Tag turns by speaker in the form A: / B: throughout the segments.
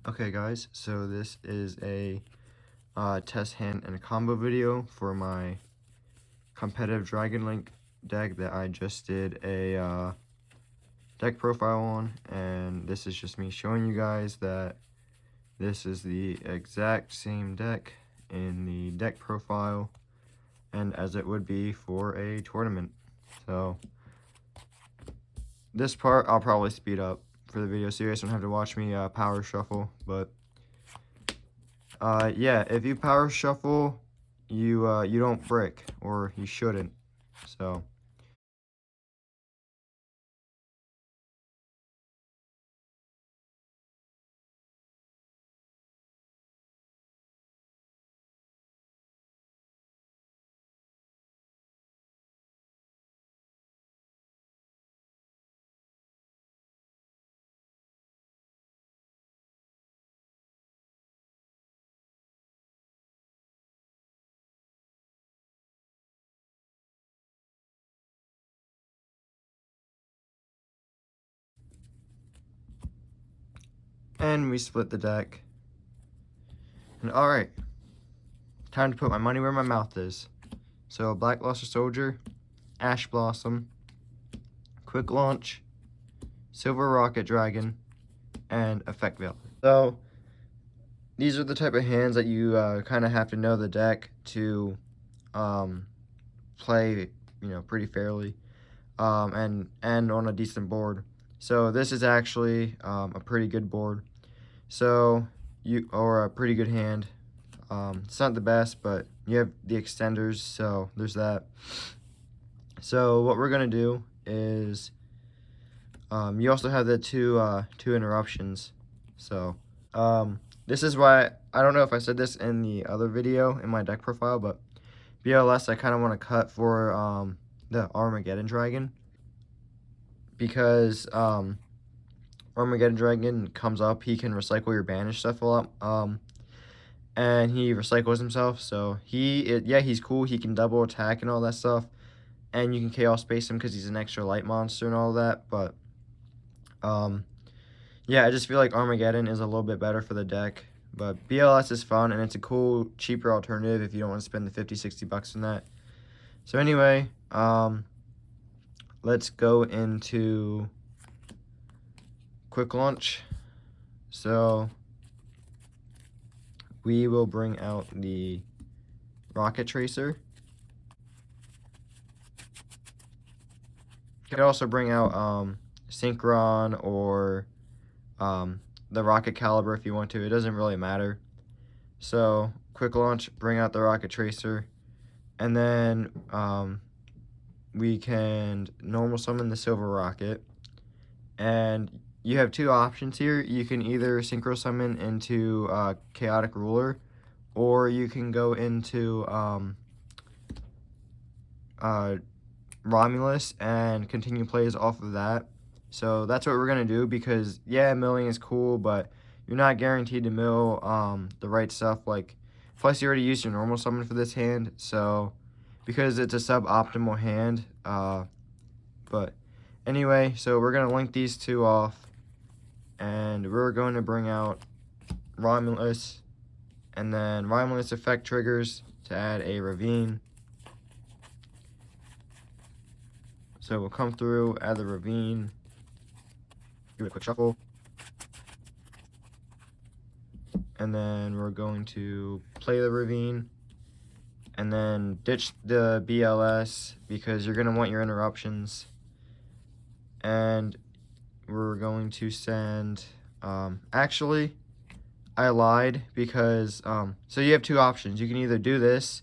A: Okay guys, so this is a test hand and a combo video for my competitive Dragon Link deck that I just did a deck profile on, and this is just me showing you guys that this is the exact same deck in the deck profile and as it would be for a tournament. So this part I'll probably speed up for the video so you guys don't have to watch me power shuffle, but yeah, if you power shuffle, you don't brick, or you shouldn't. So and we split the deck. And alright, time to put my money where my mouth is. So Black Luster Soldier, Ash Blossom, Quick Launch, Silver Rocket Dragon, and Effect Veil. So these are the type of hands that you kind of have to know the deck to play, pretty fairly, and on a decent board. So this is actually a pretty good board. So or a pretty good hand. It's not the best, but you have the extenders, so there's that. So what we're gonna do is you also have the two interruptions. So this is why I don't know if I said this in the other video in my deck profile, but BLS I kind of want to cut for the Armageddon Dragon, because Armageddon Dragon comes up, he can recycle your banished stuff a lot, and he recycles himself, so he's cool, he can double attack and all that stuff, and you can chaos space him because he's an extra light monster and all that, but yeah, I just feel like Armageddon is a little bit better for the deck, but BLS is fun, and it's a cool, cheaper alternative if you don't want to spend the $50-60 on that. So anyway, let's go into Quick Launch. So we will bring out the Rocket Tracer. You could also bring out Synchron or the Rocket Caliber if you want to. It doesn't really matter. So Quick Launch, bring out the Rocket Tracer, and then we can normal summon the Silver Rocket, and you have two options here. You can either synchro summon into Chaotic Ruler, or you can go into Romulus and continue plays off of that. So that's what we're going to do, because yeah, milling is cool, but you're not guaranteed to mill the right stuff. Like, plus you already used your normal summon for this hand, so because it's a suboptimal hand. But anyway, so we're going to link these two off, and we're going to bring out Romulus, and then Romulus effect triggers to add a Ravine. So we'll come through, add the Ravine, give it a quick shuffle, and then we're going to play the Ravine, and then ditch the BLS because you're going to want your interruptions, and we're going to send, actually, I lied, because, so you have two options. You can either do this,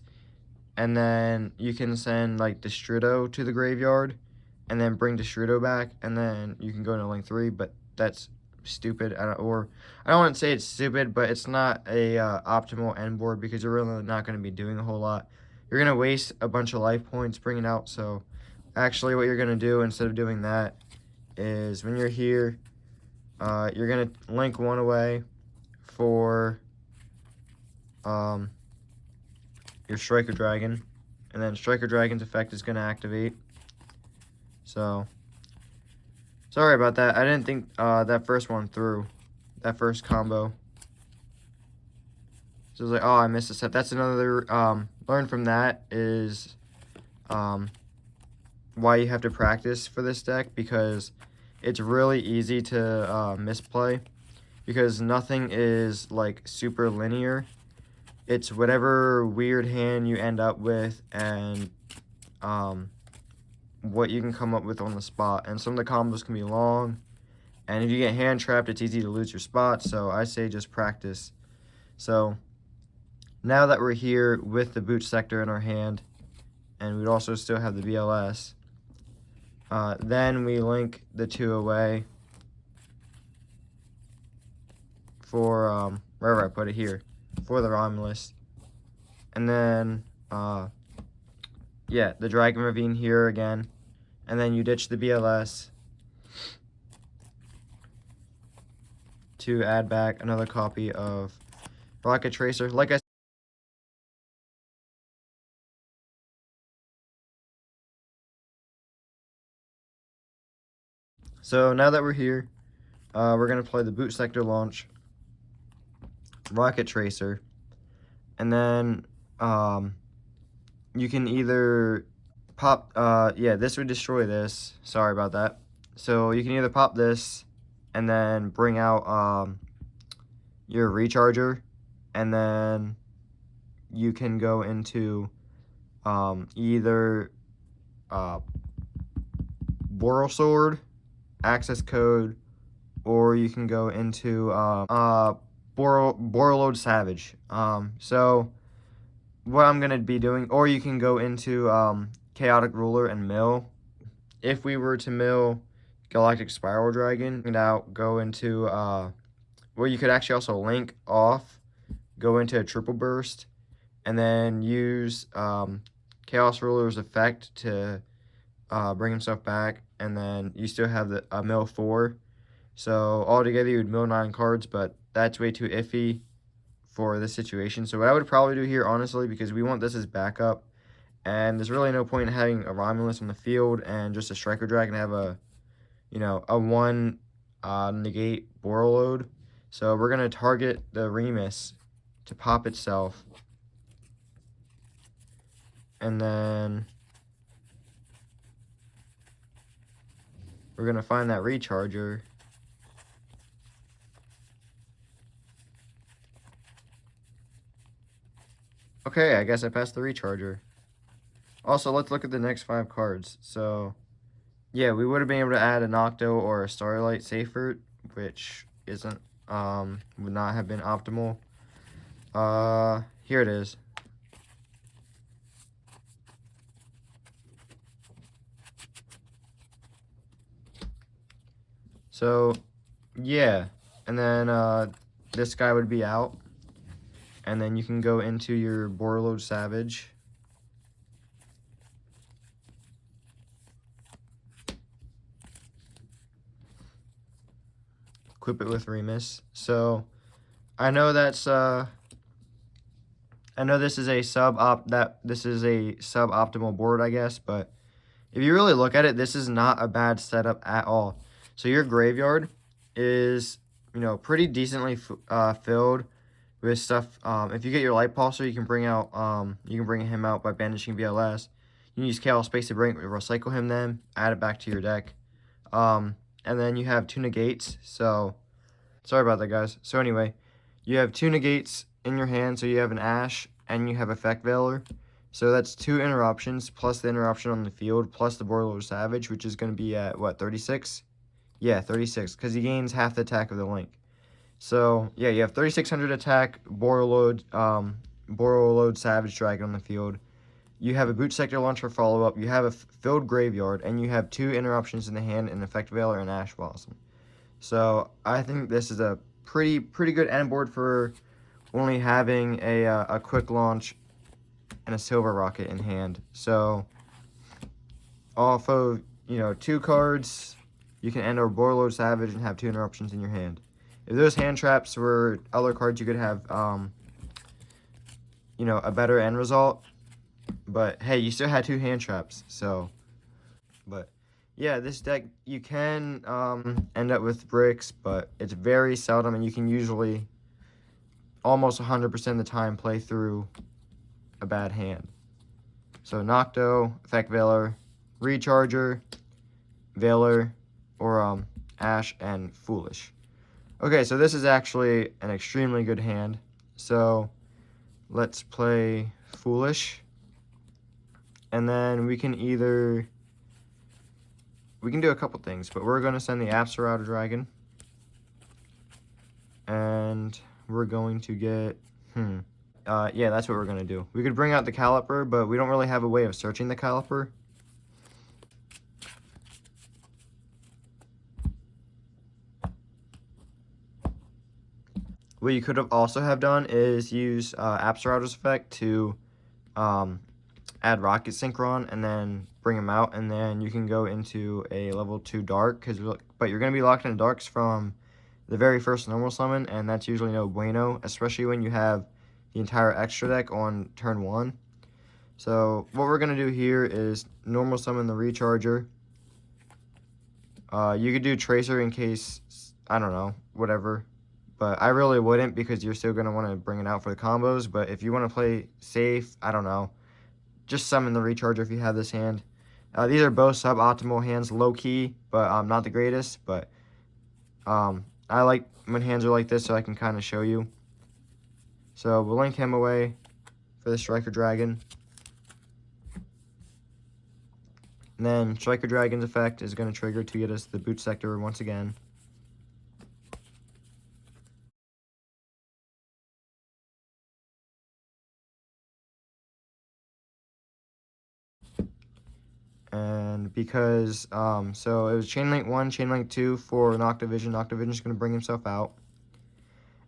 A: and then you can send, like, Destrudo to the graveyard, and then bring Destrudo back, and then you can go into link 3, but that's stupid. I don't want to say it's stupid, but it's not a optimal end board, because you're really not going to be doing a whole lot. You're going to waste a bunch of life points bringing out, so actually what you're going to do instead of doing that is when you're here, you're going to link one away for your Striker Dragon, and then Striker Dragon's effect is going to activate. So sorry about that. I didn't think that first one through, that first combo. So it's like, oh, I missed a step. That's another, learn from that is why you have to practice for this deck, because it's really easy to misplay, because nothing is like super linear. It's whatever weird hand you end up with and what you can come up with on the spot. And some of the combos can be long, and if you get hand trapped, it's easy to lose your spot. So I say just practice. So now that we're here with the boot sector in our hand, and we'd also still have the BLS, then we link the two away for wherever I put it here, for the Romulus. And then yeah, the Dragon Ravine here again, and then you ditch the BLS to add back another copy of Rocket Tracer. Like I So now that we're here, we're going to play the boot sector launch, Rocket Tracer, and then you can either pop, yeah, this would destroy this. Sorry about that. So you can either pop this and then bring out your recharger, and then you can go into either Boral Sword, access code, or you can go into Borreload Savage. So what I'm gonna be doing, or you can go into Chaotic Ruler and mill. If we were to mill Galactic Spiral Dragon and out, go into well, you could actually also link off, go into a Triple Burst, and then use Chaos Ruler's effect to bring himself back, and then you still have the mill 4. So altogether you would mill 9 cards, but that's way too iffy for this situation. So what I would probably do here, honestly, because we want this as backup, and there's really no point in having a Romulus on the field and just a Striker Dragon have a, you know, a 1 negate Borreload. So we're going to target the Remus to pop itself, and then we're going to find that recharger. Okay, I guess I passed the recharger. Also, let's look at the next 5 cards. So, yeah, we would have been able to add a Nocto or a Starlight Safer, which isn't, would not have been optimal. Here it is. So, yeah, and then this guy would be out, and then you can go into your Borreload Savage. Equip it with Remus. So, I know that's I know this is a suboptimal board, I guess, but if you really look at it, this is not a bad setup at all. So your graveyard is, you know, pretty decently filled with stuff. If you get your Light Pulsar, you can bring him out by banishing BLS. You can use Chaos Space to recycle him, then add it back to your deck. And then you have 2 negates. So sorry about that, guys. So anyway, you have 2 negates in your hand. So you have an Ash and you have Effect Veiler. So that's 2 interruptions plus the interruption on the field plus the Borreload Savage, which is going to be at what, 36? Yeah, 36, because he gains half the attack of the link. So yeah, you have 3600 attack, Borreload Savage Dragon on the field. You have a Boot Sector Launcher follow-up, you have a filled Graveyard, and you have 2 interruptions in the hand, an Effect Veiler and Ash Blossom. So I think this is a pretty good end board for only having a quick launch and a Silver Rocket in hand. So off of, you know, 2 cards, you can end our Borreload Savage and have 2 interruptions in your hand. If those hand traps were other cards, you could have, you know, a better end result. But hey, you still had 2 hand traps, so. But yeah, this deck, you can end up with bricks, but it's very seldom, and you can usually almost 100% of the time play through a bad hand. So Nocto, Effect Veiler, Recharger, Veiler, or Ash, and Foolish. Okay, so this is actually an extremely good hand. So let's play Foolish. And then we can do a couple things, but we're going to send the Apsarouter Dragon. And we're going to get, yeah, that's what we're going to do. We could bring out the Caliper, but we don't really have a way of searching the Caliper. What you could have also have done is use Apsarouter's effect to add Rocket Synchron and then bring him out, and then you can go into a level 2 Dark, but you're going to be locked in Darks from the very first normal summon, and that's usually no bueno, especially when you have the entire extra deck on turn 1. So what we're going to do here is normal summon the Recharger. You could do Tracer in case, I don't know, whatever. But I really wouldn't, because you're still going to want to bring it out for the combos. But if you want to play safe, I don't know, just summon the Recharger if you have this hand. These are both suboptimal hands, low-key, but not the greatest. But I like when hands are like this so I can kind of show you. So we'll link him away for the Striker Dragon. And then Striker Dragon's effect is going to trigger to get us the Boot Sector once again. And because, so it was Chain Link 1, Chain Link 2 for Noctovision. Noctovision's going to bring himself out.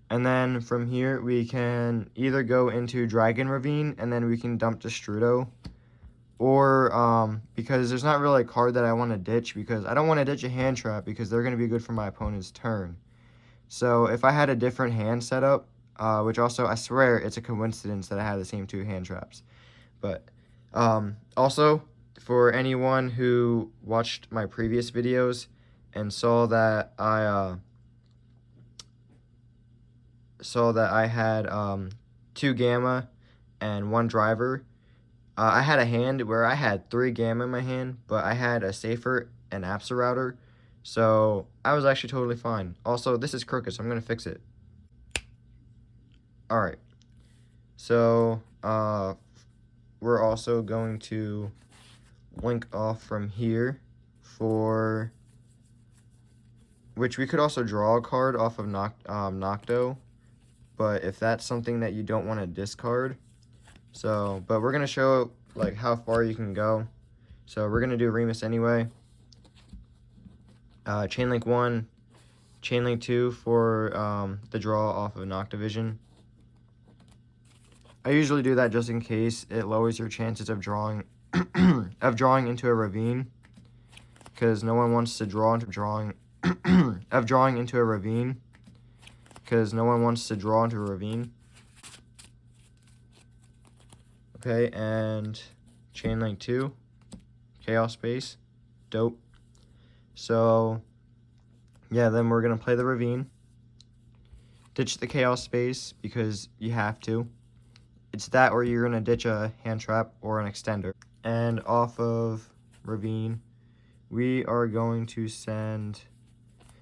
A: And then from here, we can either go into Dragon Ravine, and then we can dump Destrudo. Or, because there's not really a card that I want to ditch, because I don't want to ditch a hand trap, because they're going to be good for my opponent's turn. So if I had a different hand setup, which also, I swear, it's a coincidence that I have the same 2 hand traps. But, also, for anyone who watched my previous videos and saw that I had 2 Gamma and 1 Driver, I had a hand where I had 3 Gamma in my hand, but I had a Safer and Apsarouter, so I was actually totally fine. Also, this is crooked, so I'm going to fix it. Alright, so we're also going to link off from here for, which we could also draw a card off of Nocto, but if that's something that you don't want to discard, so, but we're going to show like how far you can go. So we're going to do Remus anyway. Chain Link 1, Chain Link 2 for the draw off of Noctovision. I usually do that just in case it lowers your chances of drawing into a ravine, because no one wants to draw into drawing into a ravine, because no one wants to draw into a ravine. Okay, and Chain Link 2, Chaos Space, dope. So yeah, then we're gonna play the ravine, ditch the Chaos Space because you have to. It's that, or you're gonna ditch a hand trap or an extender. And off of ravine, we are going to send,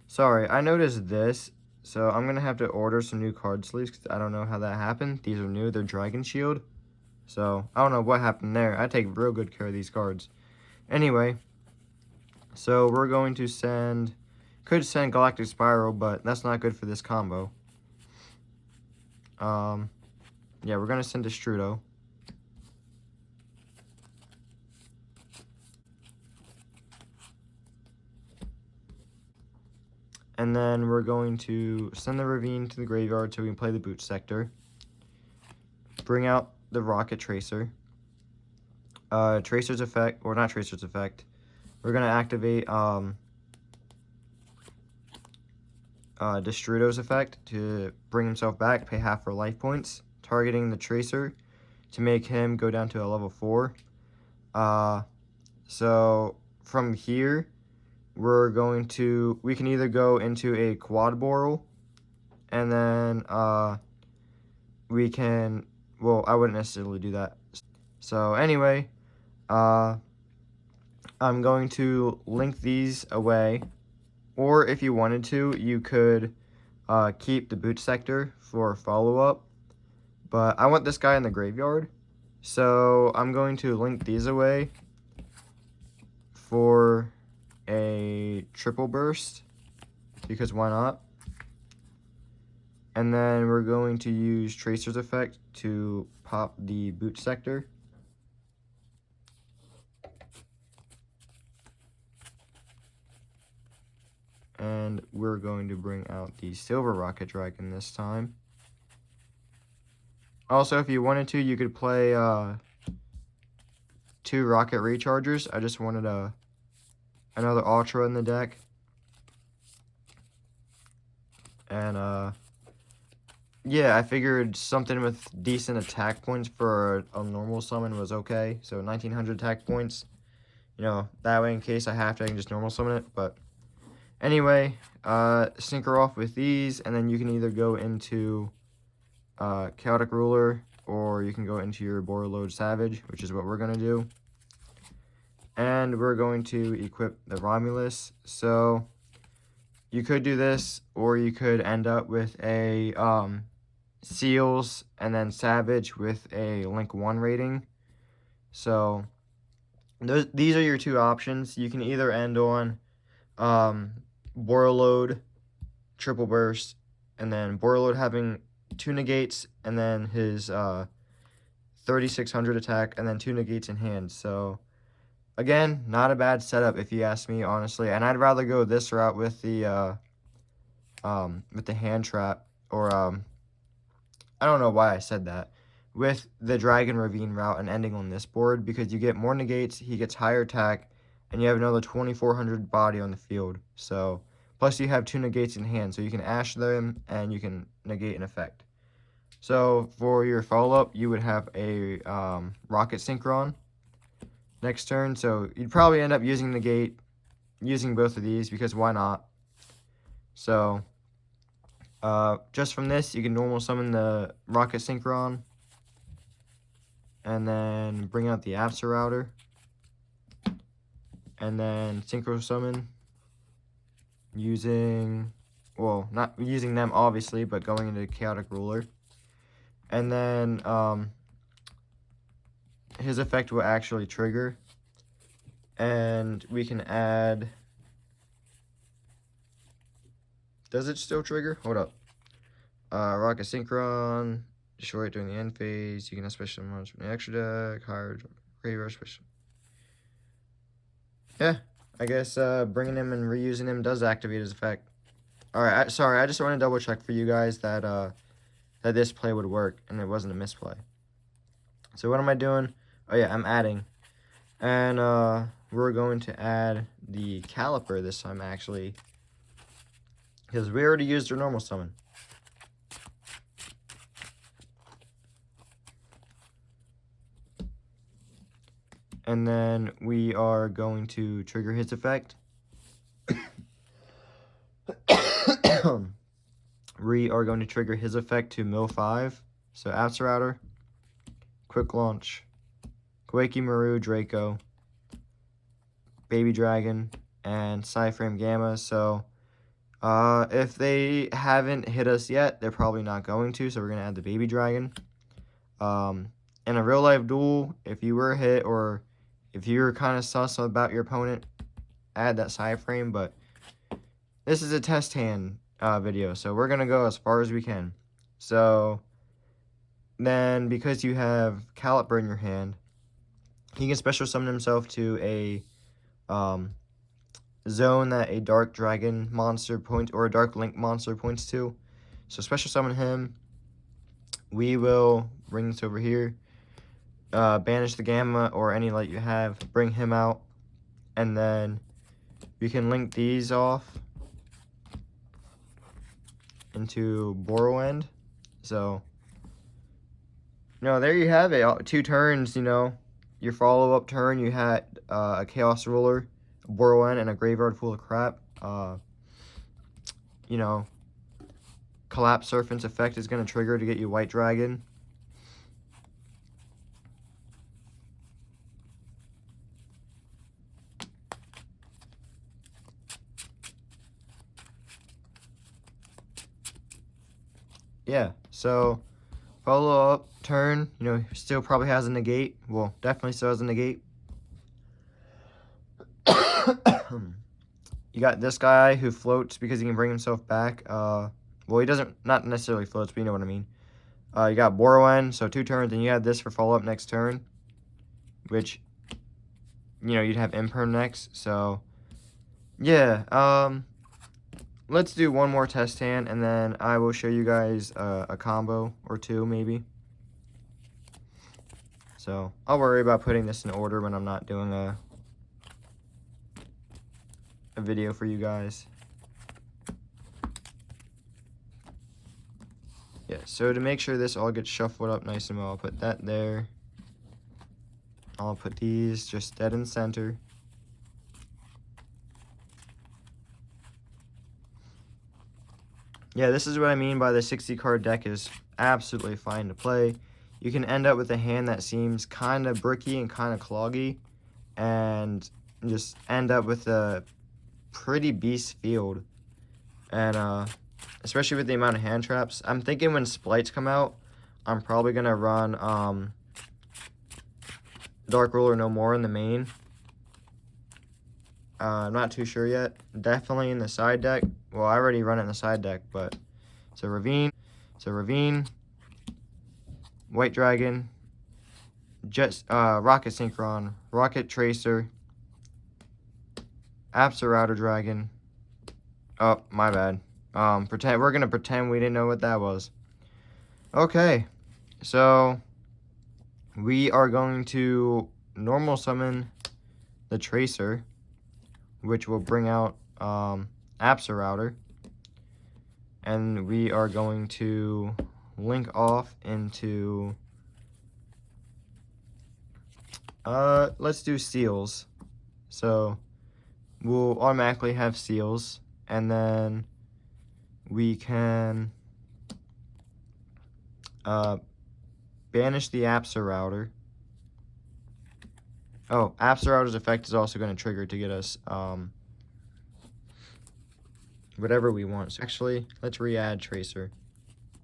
A: sorry, I noticed this, so I'm gonna have to order some new card sleeves because I don't know how that happened. These are new, they're Dragon Shield, so I don't know what happened there. I take real good care of these cards. Anyway, so we're going to could send Galactic Spiral, but that's not good for this combo. Yeah, we're gonna send Destrudo. And then we're going to send the Ravine to the graveyard so we can play the Boot Sector. Bring out the Rocket Tracer. Tracer's effect, or not Tracer's effect. We're going to activate Destrudo's effect to bring himself back, pay half for life points, targeting the Tracer to make him go down to a level 4. So from here, we can either go into a Quad Boral, and then we can, well, I wouldn't necessarily do that. So anyway, I'm going to link these away, or if you wanted to, you could keep the boot sector for follow-up, but I want this guy in the graveyard, so I'm going to link these away for a triple burst, because why not? And then we're going to use Tracer's Effect to pop the boot sector. And we're going to bring out the Silver Rocket Dragon this time. Also, if you wanted to, you could play 2 Rocket Rechargers. I just wanted another Ultra in the deck. And yeah, I figured something with decent attack points for a normal summon was okay. So 1900 attack points. You know, that way in case I have to, I can just normal summon it. But anyway, sync her off with these, and then you can either go into Chaotic Ruler, or you can go into your Borreload Savage, which is what we're going to do. And we're going to equip the Romulus. So you could do this, or you could end up with a Seals and then Savage with a Link 1 rating. So these are your 2 options. You can either end on Borreload, Triple Burst, and then Borreload having 2 negates, and then his 3600 attack, and then 2 negates in hand. So again, not a bad setup if you ask me, honestly. And I'd rather go this route with the hand trap, or I don't know why I said that, with the Dragon Ravine route and ending on this board, because you get more negates, he gets higher attack, and you have another 2400 body on the field. So plus you have 2 negates in hand, so you can Ash them and you can negate an effect. So for your follow-up, you would have a Rocket Synchron next turn. So you'd probably end up using negate, using both of these, because why not? So just from this, you can normal summon the Rocket Synchron, and then bring out the Router, and then Synchro Summon using, well, not using them obviously, but going into Chaotic Ruler. And then his effect will actually trigger, and we can add, does it still trigger? Hold up. Rocket Synchron, destroy it during the end phase. You can have special summons from the extra deck, higher graveyard special. Yeah, I guess bringing him and reusing him does activate his effect. Alright, sorry, I just want to double check for you guys that that this play would work and it wasn't a misplay. So what am I doing? Oh yeah, I'm adding. And we're going to add the Caliper this time, actually, because we already used our normal summon. And then we are going to trigger his effect. We are going to trigger his effect to mill 5. So Router, Quick Launch, Koiki Maru, Draco, Baby Dragon, and Psyframe Gamma. So if they haven't hit us yet, they're probably not going to. So we're going to add the Baby Dragon. In a real life duel, if you were hit, or if you're kind of sus about your opponent, add that Psyframe. But this is a test hand video, so we're going to go as far as we can. So then, because you have Caliper in your hand, he can special summon himself to a zone that a Dark Dragon monster points, or a Dark Link monster points to. So special summon him. We will bring this over here, banish the Gamma or any light you have, bring him out, and then we can link these off into Borrowend. So, there you have it. 2 turns, your follow-up turn, you had a Chaos Ruler, a Borrowend, and a Graveyard full of crap. collapse surface effect is going to trigger to get you White Dragon. Yeah, so follow up turn, you know, still probably has a negate. Well, definitely still has a negate. You got this guy who floats because he can bring himself back. Well, he doesn't, not necessarily floats, but you know what I mean. You got Borrowen, so 2 turns, and you have this for follow-up next turn, which, you know, you'd have Imperm next, so, yeah, let's do one more test hand, and then I will show you guys a combo or 2, maybe. So, I'll worry about putting this in order when I'm not doing a video for you guys. Yeah, so to make sure this all gets shuffled up nice and well, I'll put that there. I'll put these just dead in center. Yeah, this is what I mean by the 60 card deck is absolutely fine to play. You can end up with a hand that seems kind of bricky and kind of cloggy, and just end up with a pretty beast field. And especially with the amount of hand traps. I'm thinking when splites come out, I'm probably going to run Dark Ruler No More in the main. I'm not too sure yet. Definitely in the side deck. Well, I already run it in the side deck, but it's a Ravine, White Dragon, Rocket Synchron, Rocket Tracer, Router Dragon. Oh, my bad. We're gonna pretend we didn't know what that was. Okay, so we are going to normal summon the Tracer, which will bring out Router, and we are going to link off into let's do Seals. So we'll automatically have Seals, and then we can banish the Router. Oh, Router's effect is also going to trigger to get us whatever we want. So actually, let's re-add Tracer,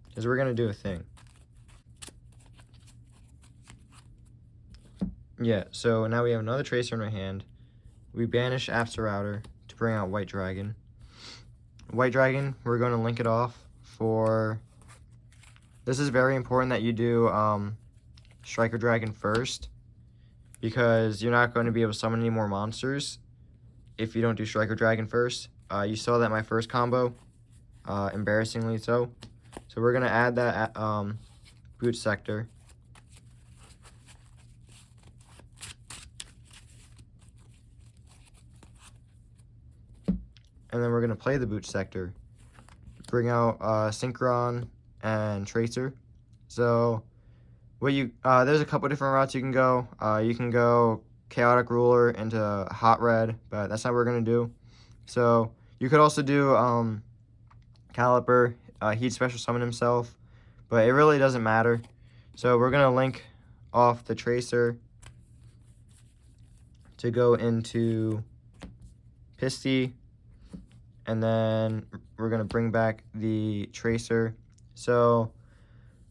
A: because we're going to do a thing. Yeah, so now we have another Tracer in our hand. We banish Router to bring out White Dragon. White Dragon, we're going to link it off for... This is very important that you do Striker Dragon first, because you're not going to be able to summon any more monsters if you don't do Striker Dragon first. You saw that in my first combo, embarrassingly so. So we're going to add that Boot Sector. And then we're going to play the Boot Sector. Bring out Synchron and Tracer. So what there's a couple different routes you can go. You can go Chaotic Ruler into Hot Red, but that's not what we're going to do. So you could also do Caliper. He'd special summon himself, but it really doesn't matter. So we're going to link off the Tracer to go into Pisty, and then we're going to bring back the Tracer. So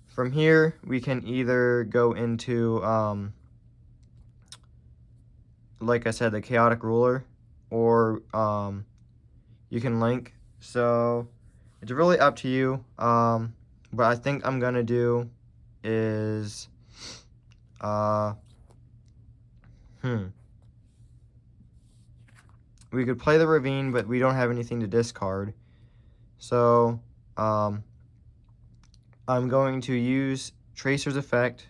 A: from here, we can either go into, like I said, the Chaotic Ruler, or you can link. So it's really up to you. What I think I'm going to do is, we could play the Ravine, but we don't have anything to discard. So, I'm going to use Tracer's effect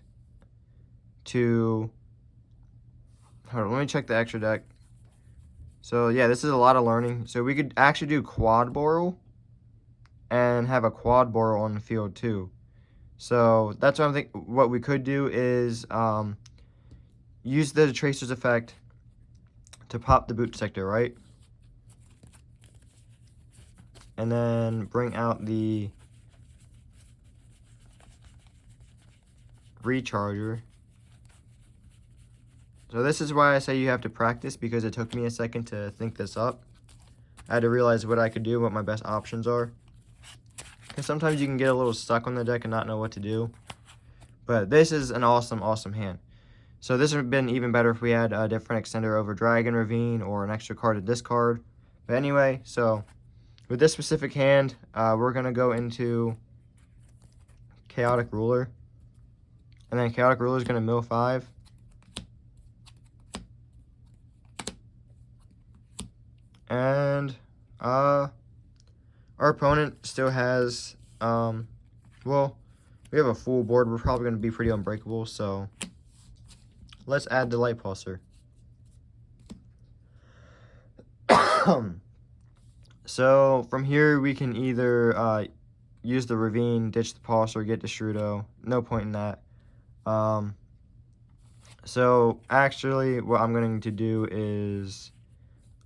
A: to... Hold on, let me check the extra deck. So, yeah, this is a lot of learning. So, we could actually do Quad Boral and have a Quad Boral on the field, too. So, that's what I'm thinking. What we could do is use the Tracer's effect to pop the Boot Sector, right? And then bring out the recharger. So this is why I say you have to practice, because it took me a second to think this up. I had to realize what I could do, what my best options are. Because sometimes you can get a little stuck on the deck and not know what to do. But this is an awesome, awesome hand. So this would have been even better if we had a different extender over Dragon Ravine or an extra card to discard. But anyway, so with this specific hand, we're going to go into Chaotic Ruler. And then Chaotic Ruler is going to mill 5. And our opponent still has, well, we have a full board. We're probably going to be pretty unbreakable, so let's add the Light Pulsar. So from here, we can either use the Ravine, ditch the Pulsar, get the Strudo. No point in that. So actually, what I'm going to do is,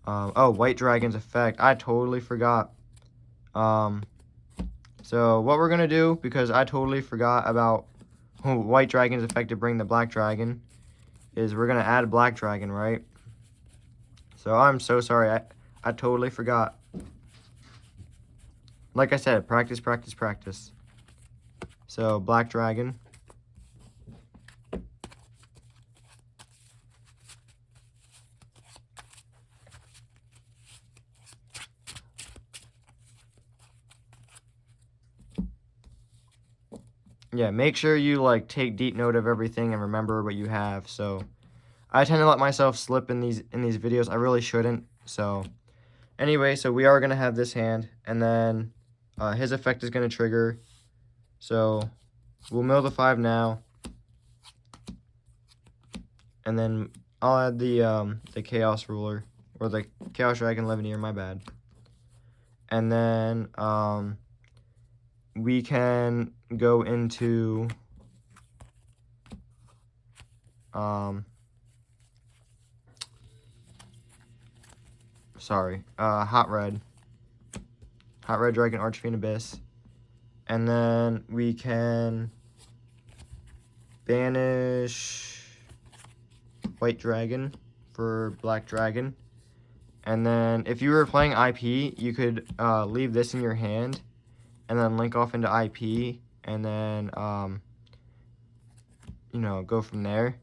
A: oh, White Dragon's effect. I totally forgot. So what we're going to do, because I totally forgot about White Dragon's effect to bring the Black Dragon, is we're going to add Black Dragon, right? So I'm so sorry. I totally forgot. Like I said, practice, practice, practice. So Black Dragon. Yeah, make sure you like take deep note of everything and remember what you have. So I tend to let myself slip in these videos. I really shouldn't. So anyway, so we are gonna have this hand, and then his effect is gonna trigger. So we'll mill the 5 now, and then I'll add the Chaos Ruler, or the Chaos Dragon Levineer, my bad. And then we can go into Hot Red Dragon Archfiend Abyss, and then we can banish White Dragon for Black Dragon. And then if you were playing IP, you could leave this in your hand and then link off into IP, and then you know, go from there.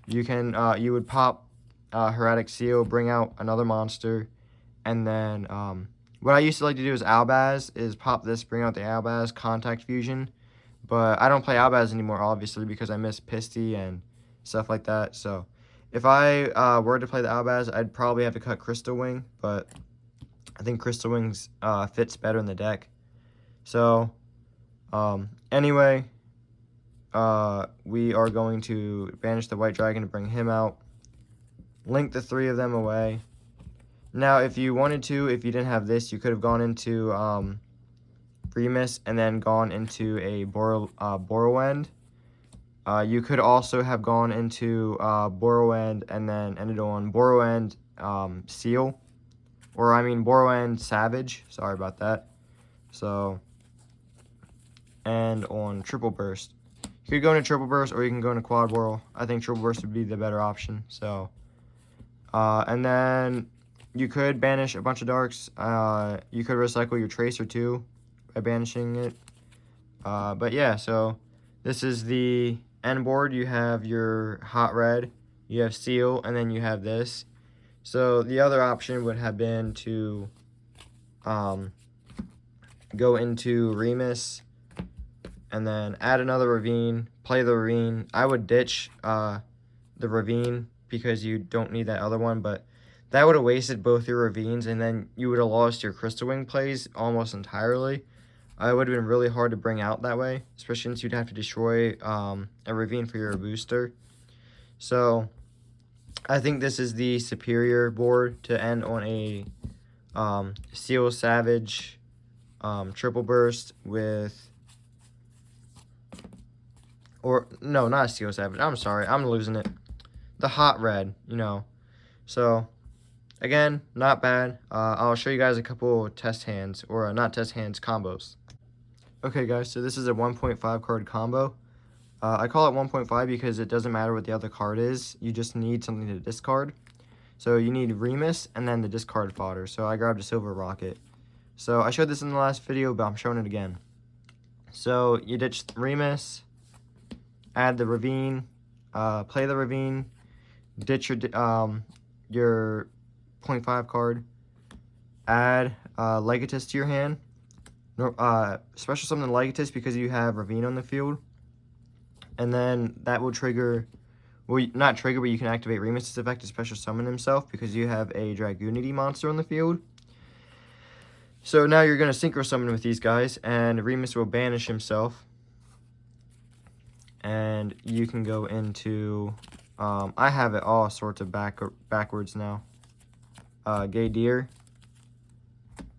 A: You can you would pop Heretic Seal, bring out another monster, and then what I used to like to do is Albaz, is pop this, bring out the Albaz, Contact Fusion. But I don't play Albaz anymore, obviously, because I miss Pisty and stuff like that. So if I were to play the Albaz, I'd probably have to cut Crystal Wing, but I think Crystal Wings fits better in the deck. So anyway, we are going to banish the White Dragon to bring him out, link the 3 of them away. Now, if you wanted to, if you didn't have this, you could have gone into Remus and then gone into a Borrowend. You could also have gone into Borrowend and then ended on Borrowend Seal, or I mean Borrowend Savage. Sorry about that. So, and on Triple Burst. You could go into Triple Burst, or you can go into Quad Whirl. I think Triple Burst would be the better option. So, and then you could banish a bunch of darks. You could recycle your Tracer too by banishing it. But yeah, so this is the end board. You have your Hot Red, you have Seal, and then you have this. So the other option would have been to go into Remus and then add another Ravine, play the Ravine. I would ditch the Ravine because you don't need that other one, but that would have wasted both your Ravines, and then you would have lost your Crystal Wing plays almost entirely. It would have been really hard to bring out that way, especially since you'd have to destroy a Ravine for your booster. So I think this is the superior board to end on a Seal Savage Triple Burst with, or no, not a Seal Savage. I'm sorry, I'm losing it. The Hot Red, you know. So again, not bad. I'll show you guys a couple test hands, or not test hands, combos. Okay guys, so this is a 1.5 card combo. I call it 1.5 because it doesn't matter what the other card is. You just need something to discard. So you need Remus and then the discard fodder. So I grabbed a Silver Rocket. So I showed this in the last video, but I'm showing it again. So you ditch Remus, add the Ravine, play the Ravine, ditch your 0.5 card, add Legatus to your hand. Special summon Legatus because you have Ravine on the field. And then that will trigger, well, not trigger, but you can activate Remus's effect to special summon himself because you have a Dragoonity monster on the field. So now you're going to synchro summon with these guys, and Remus will banish himself. And you can go into, I have it all sorts of backwards now. Gay Deer.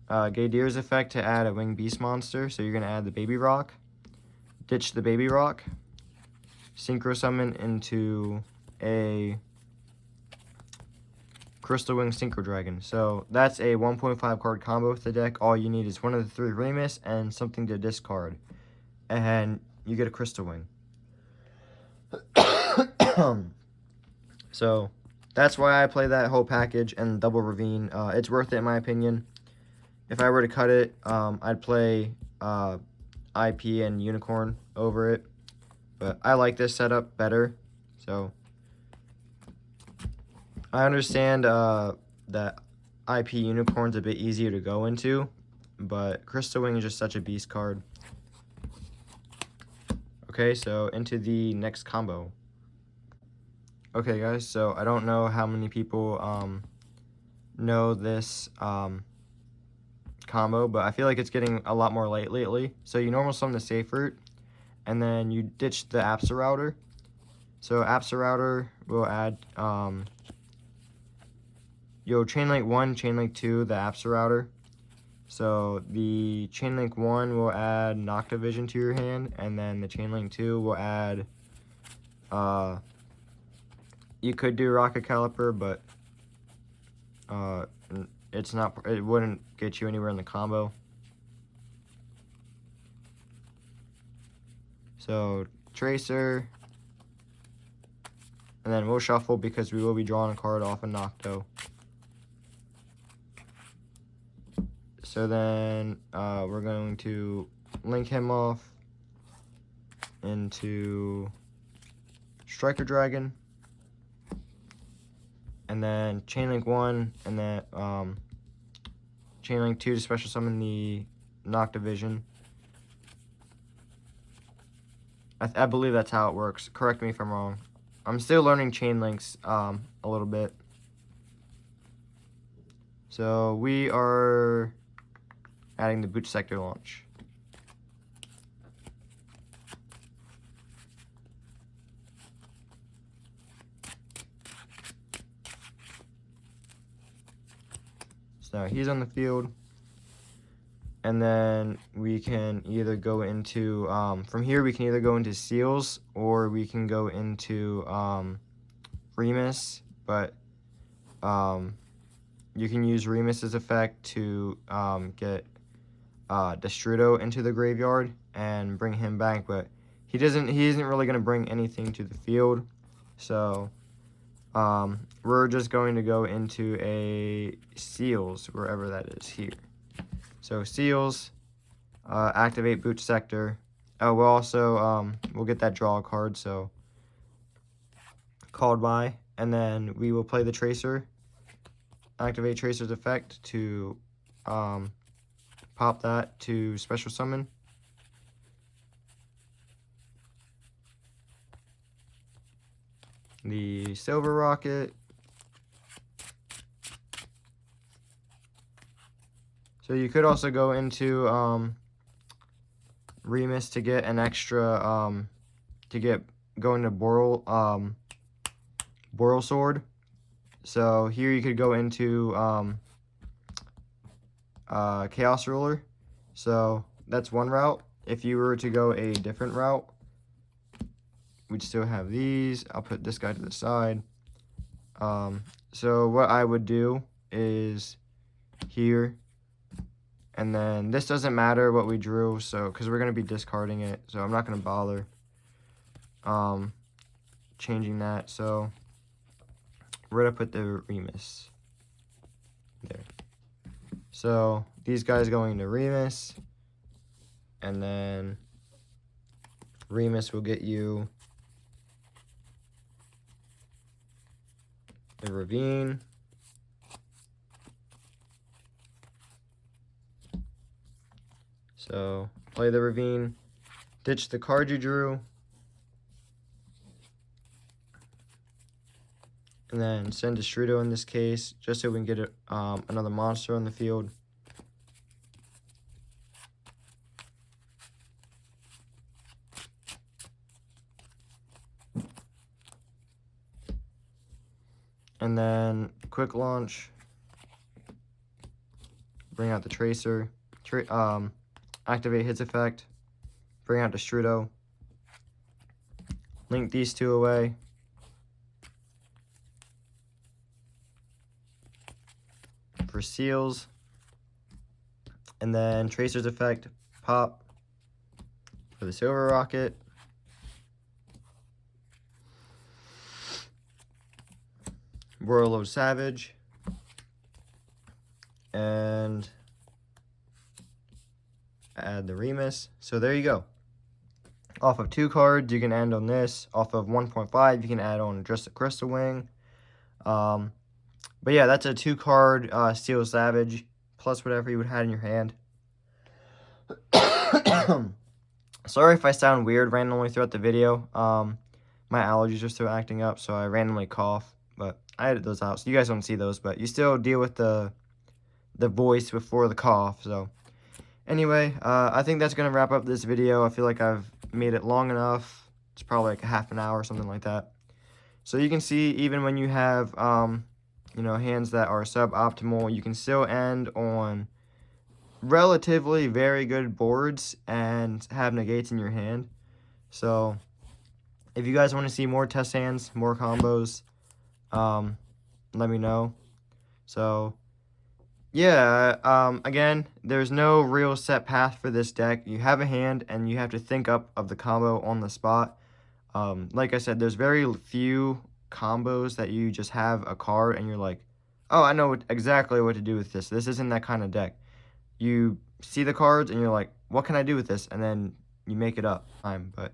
A: Gay Deer's effect to add a Winged Beast monster. So you're going to add the Baby Rock. Ditch the Baby Rock. Synchro summon into a Crystal Wing Synchro Dragon. So that's a 1.5 card combo with the deck. All you need is one of the 3 Remus and something to discard. And you get a Crystal Wing. So that's why I play that whole package and double Ravine. It's worth it in my opinion. If I were to cut it, I'd play IP and Unicorn over it. But I like this setup better. So I understand that IP Unicorn's a bit easier to go into, but Crystal Wing is just such a beast card. Okay, so into the next combo. Okay, guys, so I don't know how many people know this combo, but I feel like it's getting a lot more late lately. So you normal summon the Safe Route, and then you ditch the Absolouter. So Absolouter will add, you'll Chainlink 1, Chainlink 2, the Absolouter. So the Chainlink 1 will add Noctivision to your hand, and then the Chainlink 2 will add, you could do Rocket Caliper, but it wouldn't get you anywhere in the combo. So Tracer, and then we'll shuffle because we will be drawing a card off a Nocto. So then we're going to link him off into Striker Dragon, and then Chainlink 1, and then Chainlink 2 to special summon the Noctivision. I believe that's how it works. Correct me if I'm wrong. I'm still learning Chainlinks a little bit. So we are adding the Boot Sector launch. So he's on the field. And then we can either go into, from here we can either go into Seals or we can go into Remus, but you can use Remus's effect to get Destrudo into the graveyard and bring him back, but he isn't really going to bring anything to the field. So we're just going to go into a Seals, wherever that is here. So Seals, activate Boot Sector. Oh, we'll also, we'll get that draw card, so called by, and then we will play the Tracer, activate Tracer's effect to pop that to special summon. The Silver Rocket. So you could also go into Remus to get an extra, going to Boral Sword. So here you could go into Chaos Ruler. So that's one route. If you were to go a different route, we'd still have these. I'll put this guy to the side. So what I would do is here, and then this doesn't matter what we drew, so because we're going to be discarding it, so I'm not going to bother. changing that. So we're gonna put the Remus there. So these guys going to Remus, and then Remus will get you the Ravine. So play the Ravine, ditch the card you drew, and then send Destrudo in this case, just so we can get another monster on the field. And then quick launch, bring out the Tracer, activate his effect, bring out Destrudo, link these two away, for seals, and then Tracer's effect, pop, for the Silver Rocket, Warlord Savage, and add the Remus. So there you go. Off of 2 cards, you can add on this. Off of 1.5, you can add on just a Crystal Wing. But yeah, that's a 2-card Steel Savage, plus whatever you would have in your hand. Sorry if I sound weird randomly throughout the video. My allergies are still acting up, so I randomly cough. But I edit those out, so you guys don't see those. But you still deal with the voice before the cough. So anyway, I think that's going to wrap up this video. I feel like I've made it long enough. It's probably like a half an hour or something like that. So you can see, even when you have, you know, hands that are suboptimal, you can still end on relatively very good boards and have negates in your hand. So if you guys want to see more test hands, more combos, let me know. So yeah, again, there's no real set path for this deck. You have a hand and you have to think up of the combo on the spot. Like I said, there's very few combos that you just have a card and you're like, oh, I know exactly what to do with this. This isn't that kind of deck. You see the cards and you're like, what can I do with this? And then you make it up. But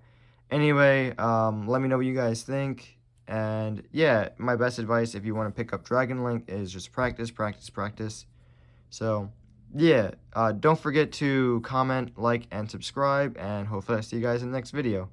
A: anyway, let me know what you guys think. And yeah, my best advice if you want to pick up Dragon Link is just practice, practice, practice. So yeah, don't forget to comment, like, and subscribe, and hopefully I'll see you guys in the next video.